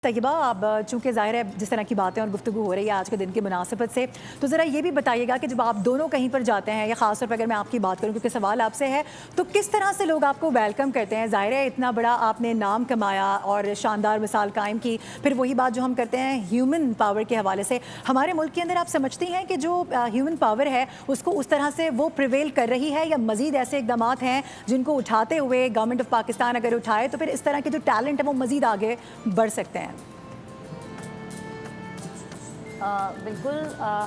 तैयबा, अब चूंकि ज़ाहिर है जिस तरह की बातें और गुफ्तगू हो रही है आज के दिन की मुनासिबत से, तो ज़रा ये भी बताइएगा कि जब आप दोनों कहीं पर जाते हैं या ख़ास तौर पर अगर मैं आपकी बात करूं क्योंकि सवाल आपसे है, तो किस तरह से लोग आपको वेलकम करते हैं? ज़ाहिर है इतना बड़ा आपने नाम कमाया और शानदार मिसाल कायम की। फिर वही बात जो हम करते हैं ह्यूमन पावर के हवाले से, हमारे मुल्क के अंदर आप समझती हैं कि जो ह्यूमन पावर है उसको उस तरह से वो प्रिवेल कर रही है, या मज़ीद ऐसे इकदाम हैं जिनको उठाते हुए गवर्नमेंट ऑफ पाकिस्तान अगर उठाए तो फिर इस तरह के जो टैलेंट है वो मज़ीद आगे बढ़ सकते हैं? बिल्कुल,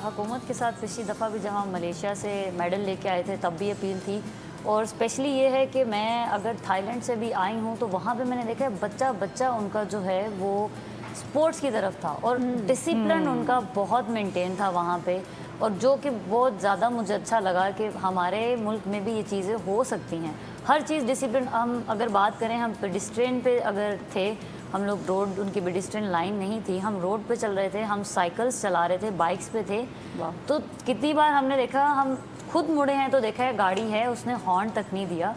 हुकूमत के साथ पिछली दफ़ा भी जब हम मलेशिया से मेडल लेके आए थे तब भी अपील थी। और स्पेशली ये है कि मैं अगर थाईलैंड से भी आई हूँ तो वहाँ पे मैंने देखा है बच्चा बच्चा उनका जो है वो स्पोर्ट्स की तरफ था और डिसिप्लिन उनका बहुत मेंटेन था वहाँ पे। और जो कि बहुत ज़्यादा मुझे अच्छा लगा कि हमारे मुल्क में भी ये चीज़ें हो सकती हैं। हर चीज़ डिसिप्लिन। हम अगर बात करें, हम पेडिस्ट्रियन पे अगर थे, हम लोग रोड, उनकी पेडिस्ट्रियन लाइन नहीं थी, हम रोड पे चल रहे थे, हम साइकिल्स चला रहे थे, बाइक्स पे थे, तो कितनी बार हमने देखा, हम खुद मुड़े हैं तो देखा है गाड़ी है, उसने हॉर्न तक नहीं दिया।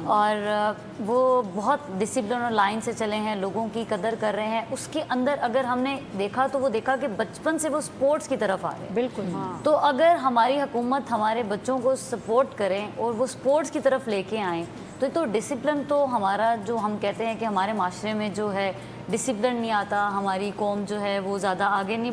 और वो बहुत डिसिप्लिन और लाइन से चले हैं, लोगों की कदर कर रहे हैं। उसके अंदर अगर हमने देखा तो वो देखा कि बचपन से वो स्पोर्ट्स की तरफ आ रहे हैं। बिल्कुल। तो अगर हमारी हुकूमत हमारे बच्चों को सपोर्ट करें और वो स्पोर्ट्स की तरफ लेके आएँ तो डिसिप्लिन तो हमारा, जो हम कहते हैं कि हमारे माशरे में जो है डिसिप्लिन नहीं आता, हमारी कौम जो है वो ज़्यादा आगे नहीं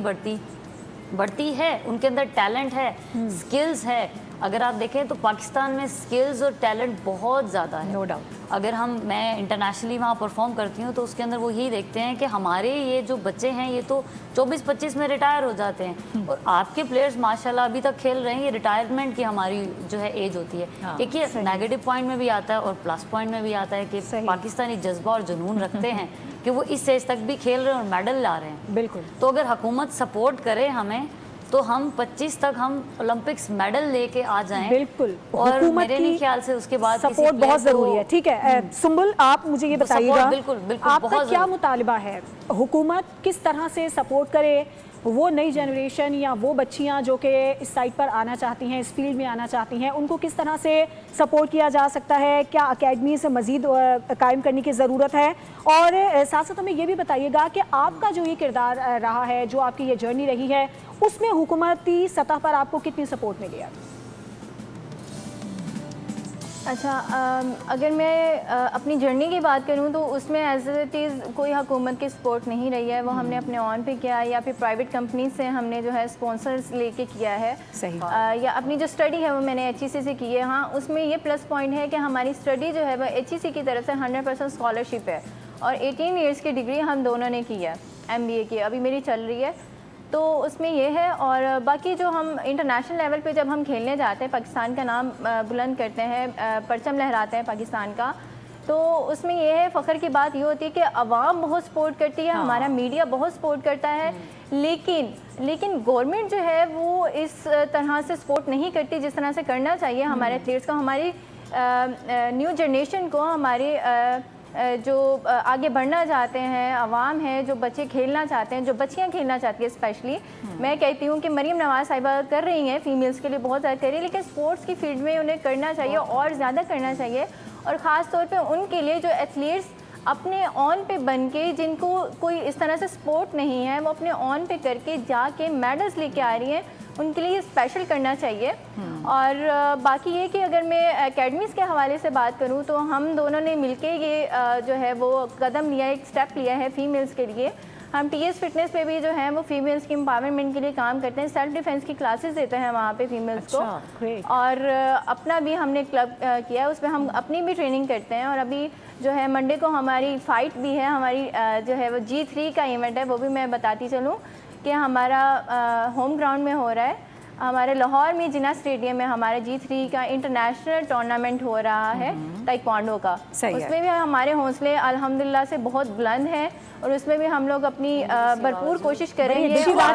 बढ़ती है। उनके अंदर टैलेंट है, स्किल्स है। अगर आप देखें तो पाकिस्तान में स्किल्स और टैलेंट बहुत ज़्यादा है, नो डाउट। अगर मैं इंटरनेशनली वहाँ परफॉर्म करती हूँ तो उसके अंदर वो यही देखते हैं कि हमारे ये जो बच्चे हैं ये तो 24-25 में रिटायर हो जाते हैं और आपके प्लेयर्स माशाल्लाह अभी तक खेल रहे हैं। ये रिटायरमेंट की हमारी जो है एज होती है। हाँ, एक ये नेगेटिव पॉइंट में भी आता है और प्लस पॉइंट में भी आता है कि पाकिस्तानी जज्बा और जुनून रखते हैं कि वो इस एज तक भी खेल रहे हैं और मेडल ला रहे हैं। बिल्कुल। तो अगर हुकूमत सपोर्ट करे हमें तो हम 25 तक हम ओलंपिक्स मेडल लेके आ जाएं। बिल्कुल। और मेरे नहीं ख्याल से उसके बाद सपोर्ट बहुत जरूरी है। ठीक है सुंबुल, आप मुझे ये बताइएगा, बिल्कुल आपका क्या मुतालिबा है, हुकूमत किस तरह से सपोर्ट करे वो नई जनरेशन या वो बच्चियां जो कि इस साइड पर आना चाहती हैं, इस फील्ड में आना चाहती हैं, उनको किस तरह से सपोर्ट किया जा सकता है? क्या अकेडमी से मज़ीद कायम करने की ज़रूरत है? और साथ साथ हमें ये भी बताइएगा कि आपका जो ये किरदार रहा है, जो आपकी ये जर्नी रही है, उसमें हुकूमती सतह पर आपको कितनी सपोर्ट मिली है? अच्छा, अगर मैं अपनी जर्नी की बात करूं तो उसमें एज इट इज़ कोई हुकूमत की सपोर्ट नहीं रही है। वो हमने अपने ऑन पे किया है या फिर प्राइवेट कंपनी से हमने जो है स्पॉन्सर्स लेके किया है। सही। या अपनी जो स्टडी है वो मैंने HEC से की है। हाँ, उसमें ये प्लस पॉइंट है कि हमारी स्टडी जो है वो HEC की तरफ से 100% स्कॉलरशिप है और 18 ईयर्स की डिग्री हम दोनों ने की है, MBA की, अभी मेरी चल रही है। तो उसमें ये है। और बाकी जो हम इंटरनेशनल लेवल पे जब हम खेलने जाते हैं, पाकिस्तान का नाम बुलंद करते हैं, परचम लहराते हैं पाकिस्तान का, तो उसमें ये है, फ़ख्र की बात ये होती है कि अवाम बहुत सपोर्ट करती है, हमारा मीडिया बहुत सपोर्ट करता है, लेकिन गवर्नमेंट जो है वो इस तरह से सपोर्ट नहीं करती जिस तरह से करना चाहिए हमारे एथलीट्स को, हमारी न्यू जनरेशन को, हमारी जो आगे बढ़ना चाहते हैं अवाम है, जो बच्चे खेलना चाहते हैं, जो बच्चियां खेलना चाहती है। स्पेशली मैं कहती हूँ कि मरीम नवाज साहिबा कर रही हैं, फीमेल्स के लिए बहुत ज़्यादा कर रही है, लेकिन स्पोर्ट्स की फील्ड में उन्हें करना चाहिए और ज़्यादा करना चाहिए। और ख़ास तौर पे उनके लिए जो एथलीट्स अपने ऑन पे बन के, जिनको कोई इस तरह से सपोर्ट नहीं है, वो अपने ऑन पे करके जाके मेडल्स लेके आ रही हैं, उनके लिए स्पेशल करना चाहिए। और बाकी ये कि अगर मैं एकेडमीज़ के हवाले से बात करूं तो हम दोनों ने मिलके ये जो है वो कदम लिया, एक स्टेप लिया है फीमेल्स के लिए। हम TS फिटनेस पे भी जो है वो फीमेल्स की एम्पावरमेंट के लिए काम करते हैं, सेल्फ डिफेंस की क्लासेस देते हैं वहाँ पे फीमेल्स को। और अपना भी हमने क्लब किया है, उसमें हम अपनी भी ट्रेनिंग करते हैं। और अभी जो है मंडे को हमारी फ़ाइट भी है, हमारी जो है वो G3 का इवेंट है, वो भी मैं बताती चलूँ कि हमारा होम ग्राउंड में हो रहा है, हमारे लाहौर में जिना स्टेडियम में हमारा G3 का इंटरनेशनल टूर्नामेंट हो रहा है ताइक्वांडो का। उसमें भी हमारे हौसले अल्हम्दुलिल्लाह से बहुत बुलंद हैं और उसमें भी हम लोग अपनी भरपूर कोशिश करेंगे। इसी तरह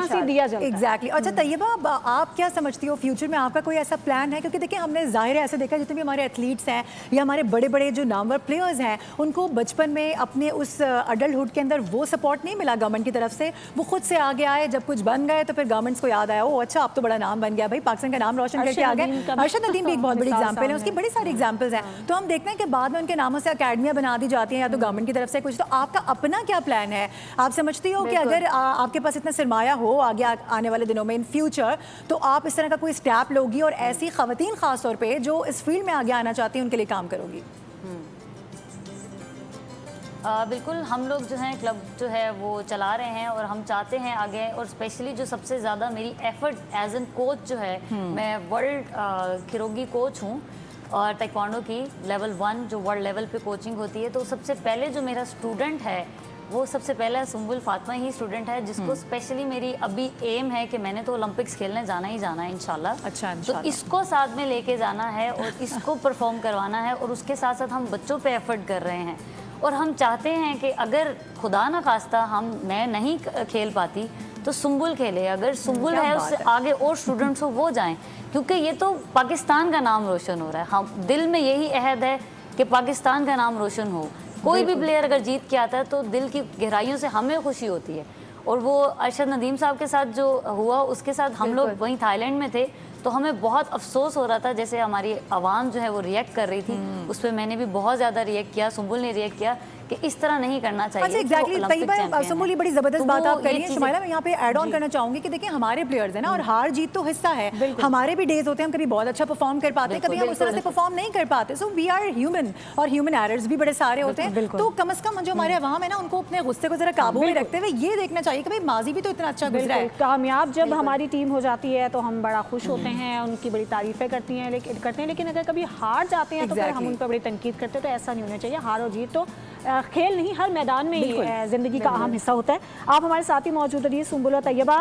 से दिया जाता है। एग्जैक्टली। अच्छा तैयबा, आप क्या समझती हो फ्यूचर में आपका कोई ऐसा प्लान है? क्योंकि देखिए हमने ज़ाहिर है ऐसे देखा, जितने भी हमारे एथलीट्स हैं या हमारे बड़े बड़े जो नामवर प्लेयर्स हैं, उनको बचपन में अपने उस अडल्टहुड के अंदर वो सपोर्ट नहीं मिला गवर्नमेंट की तरफ से, वो खुद से आगे आए, जब कुछ बन बन गए तो फिर गवर्नमेंट्स को याद आया, ओ अच्छा अब तो बड़ा नाम बन गया भाई, पाकिस्तान का नाम रोशन करके आ गए। अरशद नदीम भी एक बहुत बड़ी एग्जाम्पल है, उसकी बड़ी सारी एग्जाम्पल्स हैं। तो हम देखते हैं कि बाद में उनके नामों से अकेडमियाँ बना दी जाती हैं या तो गवर्नमेंट की तरफ से कुछ। तो आपका अपना क्या प्लान है? आप समझती हो कि अगर आपके पास इतना सरमाया हो आगे आने वाले दिनों में इन फ्यूचर, तो आप इस तरह का कोई स्टेप लोगी और ऐसी खवातीन खास तौर पे जो इस फील्ड में आगे आना चाहती हैं उनके लिए काम करोगी? बिल्कुल, हम लोग जो हैं क्लब जो है वो चला रहे हैं और हम चाहते हैं आगे, और स्पेशली जो सबसे ज़्यादा मेरी एफर्ट एज एन कोच जो है, मैं वर्ल्ड खिरोगी कोच हूँ और ताइक्वांडो की लेवल 1 जो वर्ल्ड लेवल पे कोचिंग होती है। तो सबसे पहले जो मेरा स्टूडेंट है वो सबसे पहला सुम्बुल फातिमा ही स्टूडेंट है, जिसको स्पेशली मेरी अभी एम है कि मैंने तो ओलंपिक्स खेलने जाना ही जाना है इंशाल्लाह। अच्छा, तो इसको साथ में लेके जाना है और इसको परफॉर्म करवाना है, और उसके साथ साथ हम बच्चों पे एफर्ट कर रहे हैं। और हम चाहते हैं कि अगर खुदा ना खास्ता मैं नहीं खेल पाती तो सुम्बुल खेले, अगर सुम्बुल है उससे आगे और स्टूडेंट्स हो वो जाएं, क्योंकि ये तो पाकिस्तान का नाम रोशन हो रहा है। हम दिल में यही अहद है कि पाकिस्तान का नाम रोशन हो। कोई भी प्लेयर अगर जीत के आता है तो दिल की गहराइयों से हमें खुशी होती है। और वो अरशद नदीम साहब के साथ जो हुआ उसके साथ हम लोग वहीं थाईलैंड में थे, तो हमें बहुत अफसोस हो रहा था जैसे हमारी आवाम जो है वो रिएक्ट कर रही थी उस पर। मैंने भी बहुत ज़्यादा रिएक्ट किया, सुम्बुल ने रिएक्ट किया कि इस तरह नहीं करना चाहिए। अच्छा, एग्जैक्टली तैयबा सुम्बुल, बड़ी जबरदस्त बात आप कर रही हैं। शुमाइला, मैं यहाँ पे ऐड ऑन करना चाहूंगी कि देखिए हमारे प्लेयर्स हैं ना, और हार जीत तो हिस्सा है। हमारे भी डेज होते हैं, हम कभी बहुत अच्छा परफॉर्म कर पाते हैं, कभी हम उस तरह से परफॉर्म नहीं कर पाते। सो वी आर ह्यूमन, और ह्यूमन एरर्स भी बड़े सारे होते हैं। तो कम से कम जो हमारे अवाम है ना, उनको अपने गुस्से को जरा काबू में रखते हुए ये देखना चाहिए कि भाई माजी भी तो इतना अच्छा गुजरा है। कामयाब जब हमारी टीम हो जाती है तो हम बड़ा खुश होते हैं, उनकी बड़ी तारीफें करते हैं, लेकिन अगर कभी हार जाते हैं तो फिर हम उन पर बड़ी तनकीद करते हैं। तो ऐसा नहीं होना चाहिए। हार और जीत तो खेल नहीं, हर मैदान में ही ज़िंदगी का अहम हिस्सा होता है। आप हमारे साथ ही मौजूद रहिए सुम्बुल और तैयबा।